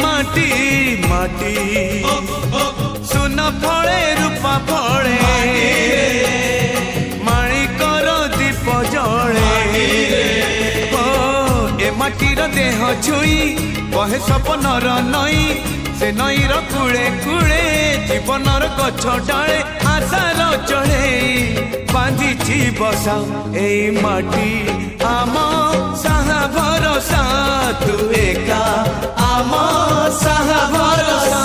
মাটি মাটি সুন ফলে রূপা ফলে মাণিকর দীপ জলে এ মাটির দেহ ছুঁই বহে সপনর নই সে নইর কূলে কূলে জীবনর গছ ডালে আশার চলে বাঁধিছি বসা এই মাটি আম সাহা ভরসা তু একা আম সাহা ভরসা।